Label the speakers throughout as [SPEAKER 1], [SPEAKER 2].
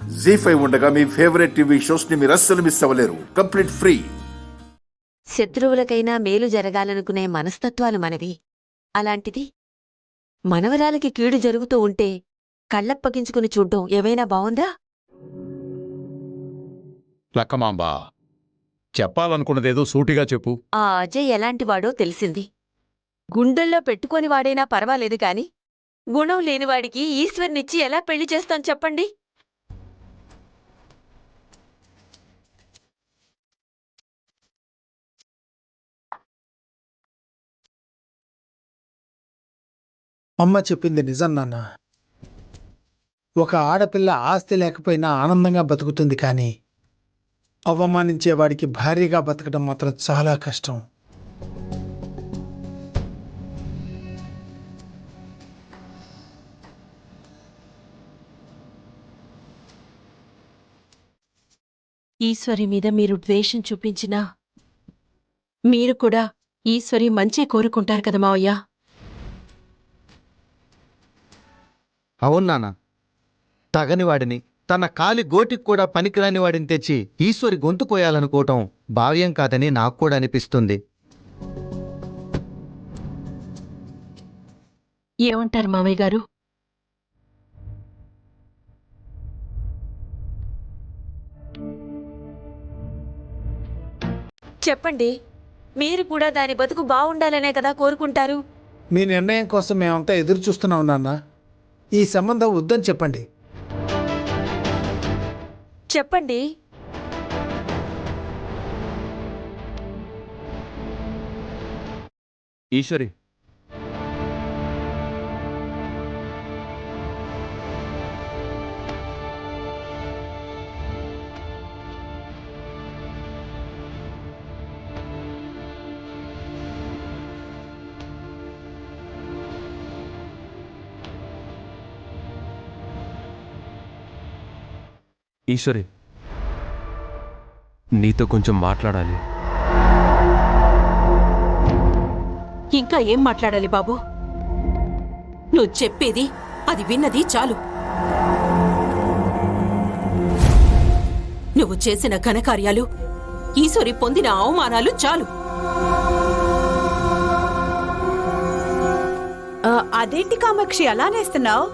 [SPEAKER 1] జీ5 ఉండగా మీ favourite TV shows ని మీరు అస్సలు మిస్ అవ్వలేరు. Complete free.
[SPEAKER 2] శత్రువులకైనా మేలు జరగాలనుకునే మనస్తత్వాలు మనవి. అలాంటిది మనవరాలకి కీడు జరుగుతూ ఉంటే కళ్ళప్పగించుకుని చూడ్డం ఏవైనా బావుందా?
[SPEAKER 3] లక్కమాంబ, చెప్పాలనుకున్నదేదో సూటిగా చెప్పు.
[SPEAKER 2] ఆ అజయ్ ఎలాంటివాడో తెలిసింది. గుండెల్లో పెట్టుకొని వాడైనా పర్వాలేదు కాని గుణం లేనివాడికి ఈశ్వర్నిచ్చి ఎలా పెళ్లి చేస్తాం చెప్పండి?
[SPEAKER 4] అమ్మ చెప్పింది నిజం నాన్న. ఒక ఆడపిల్ల ఆస్తి లేకపోయినా ఆనందంగా బతుకుతుంది, కానీ అవమానించేవాడికి భార్యగా బతకడం మాత్రం చాలా కష్టం.
[SPEAKER 5] ఈశ్వరి మీద మీరు ద్వేషం చూపించినా మీరు కూడా ఈశ్వరి మంచే కోరుకుంటారు కదా మావయ్య.
[SPEAKER 6] అవును నాన్న, తగని వాడిని, తన కాలి గోటికి కూడా పనికిరాని వాడిని తెచ్చి ఈశ్వరి గొంతు కోయాలనుకోవటం భావ్యం కాదని నాకు కూడా అనిపిస్తుంది.
[SPEAKER 5] ఏమంటారు మావయ్య గారు?
[SPEAKER 2] చెప్పండి. మీరు కూడా దాని బతుకు బావుండాలనే కదా కోరుకుంటారు?
[SPEAKER 4] మీ నిర్ణయం కోసం మేమంతా ఎదురు చూస్తున్నాం నాన్న. ఈ సంబంధం వద్దని చెప్పండి.
[SPEAKER 2] చెప్పండి.
[SPEAKER 7] ఈశ్వరి, ఈశ్వరి, నీతో కొంచెం మాట్లాడాలి.
[SPEAKER 5] ఇంకా ఏం మాట్లాడాలి బాబు? నువ్వు చెప్పేది అది విన్నది చాలు. నువ్వు చేసిన ఘనకార్యాలు, ఈశ్వరి పొందిన అవమానాలు చాలు.
[SPEAKER 8] అదేంటి కామాక్షి అలానేస్తున్నావు?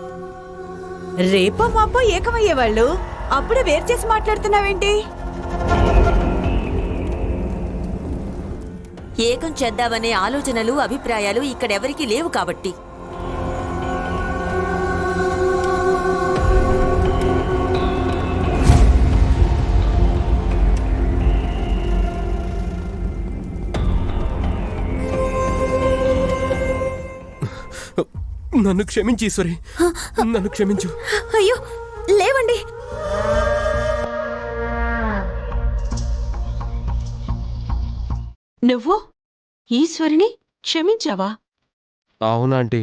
[SPEAKER 8] రేపో మాపో ఏకమయ్యేవాళ్ళు అప్పుడే వేరు చేసి మాట్లాడుతున్నావేంటి?
[SPEAKER 2] ఏకం చేద్దామనే ఆలోచనలు, అభిప్రాయాలు ఇక్కడెవరికీ లేవు కాబట్టి.
[SPEAKER 7] నన్ను క్షమించు ఈశ్వరి, నన్ను క్షమించు.
[SPEAKER 8] అయ్యో లేవండి.
[SPEAKER 5] నువ్వు ఈశ్వరిని క్షమించావా?
[SPEAKER 7] అవునాంటీ,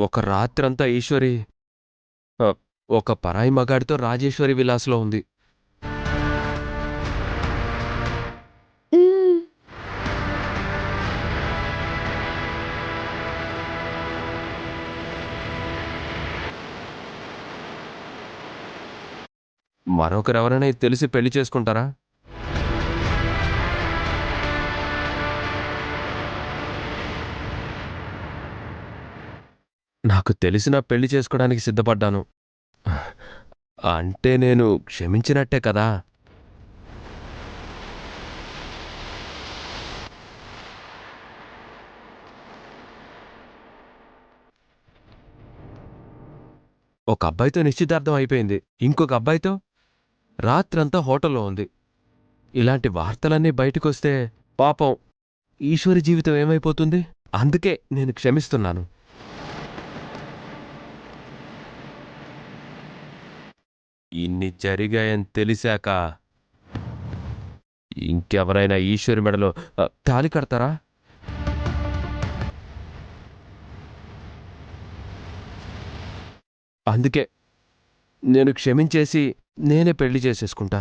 [SPEAKER 7] ఒక రాత్రంతా ఈశ్వరి ఒక పరాయి మగాడితో రాజేశ్వరి విలాస్లో ఉంది. మరొకరెవరైనా ఇది తెలిసి పెళ్లి చేసుకుంటారా? నాకు తెలిసిన పెళ్లి చేసుకోవడానికి సిద్ధపడ్డాను. అంటే నేను క్షమించినట్టే కదా. ఒక అబ్బాయితో నిశ్చితార్థం అయిపోయింది, ఇంకొక అబ్బాయితో రాత్రంతా హోటల్లో ఉంది. ఇలాంటి వార్తలన్నీ బయటకొస్తే పాపం ఈశ్వరి జీవితం ఏమైపోతుంది? అందుకే నేను క్షమిస్తున్నాను. ఇన్ని జరిగాయని తెలిసాక ఇంకెవరైనా ఈశ్వరి మెడలో తాళి కడతారా? అందుకే నేను క్షమించేసి నేనే పెళ్లి చేసేసుకుంటా.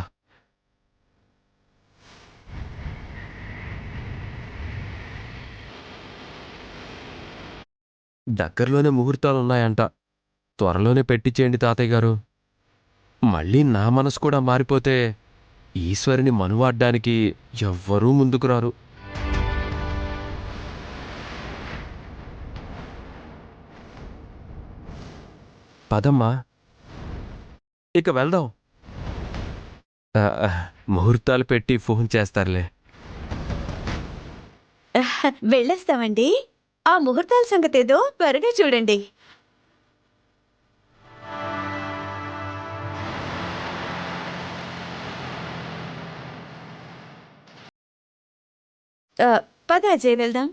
[SPEAKER 7] దగ్గరలోనే ముహూర్తాలున్నాయంట. త్వరలోనే పెట్టించేయండి తాతయ్య గారు. మళ్ళీ నా మనసు కూడా మారిపోతే ఈశ్వరిని మనువాడ్డానికి ఎవ్వరూ ముందుకు రారు. పదమ్మా, ఇక వెళ్దాం. ముహూర్తాలు పెట్టి ఫోన్ చేస్తారులే.
[SPEAKER 8] వెళ్ళేస్తామండి. ఆ ముహూర్తాల సంగతేదో త్వరగా చూడండి. పద అజయ్, వెళ్దాం.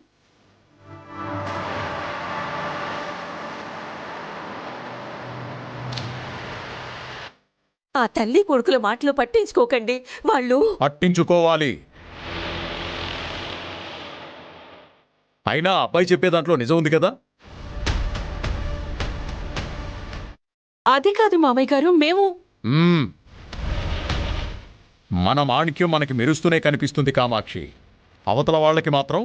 [SPEAKER 2] ఆ తల్లి కొడుకుల మాటలు పట్టించుకోకండి. వాళ్ళు
[SPEAKER 3] పట్టించుకోవాలి. అయినా అబ్బాయి చెప్పే దాంట్లో నిజం ఉంది కదా.
[SPEAKER 5] అది కాదు మామయ్య గారు, మేము
[SPEAKER 3] మ్మ్. మన మాణిక్యం మనకి మెరుస్తూనే కనిపిస్తుంది కామాక్షి. అవతల వాళ్ళకి మాత్రం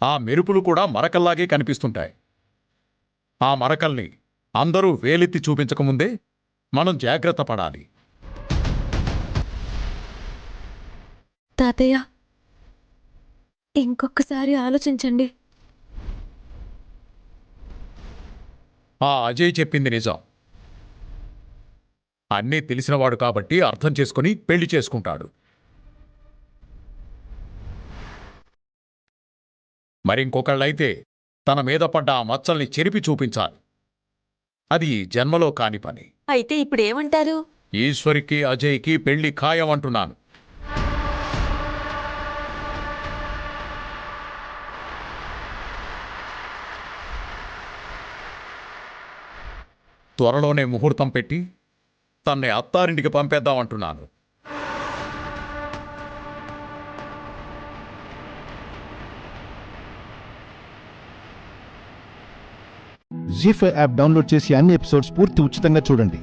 [SPEAKER 3] ఆ మెరుపులు కూడా మరకల్లాగే కనిపిస్తుంటాయి. ఆ మరకల్ని అందరూ వేలెత్తి చూపించకముందే మనం జాగ్రత్త పడాలి.
[SPEAKER 5] తాతయ్య, ఇంకొకసారి ఆలోచించండి.
[SPEAKER 3] ఆ అజయ్ చెప్పింది నిజం. అన్నీ తెలిసినవాడు కాబట్టి అర్థం చేసుకుని పెళ్లి చేసుకుంటాడు. మరింకొకళ్ళైతే తన మీద పడ్డ ఆ మచ్చల్ని చెరిపి చూపించాలి. అది ఈ జన్మలో కాని పని.
[SPEAKER 2] అయితే ఇప్పుడేమంటారు?
[SPEAKER 3] ఈశ్వరికి అజయ్కి పెళ్లి ఖాయం అంటున్నాను. త్వరలోనే ముహూర్తం పెట్టి తన్ని అత్తారింటికి పంపేద్దామంటున్నాను.
[SPEAKER 9] జీ5 యాప్ డౌన్లోడ్ చేసి అన్ని ఎపిసోడ్స్ పూర్తి ఉచితంగా చూడండి.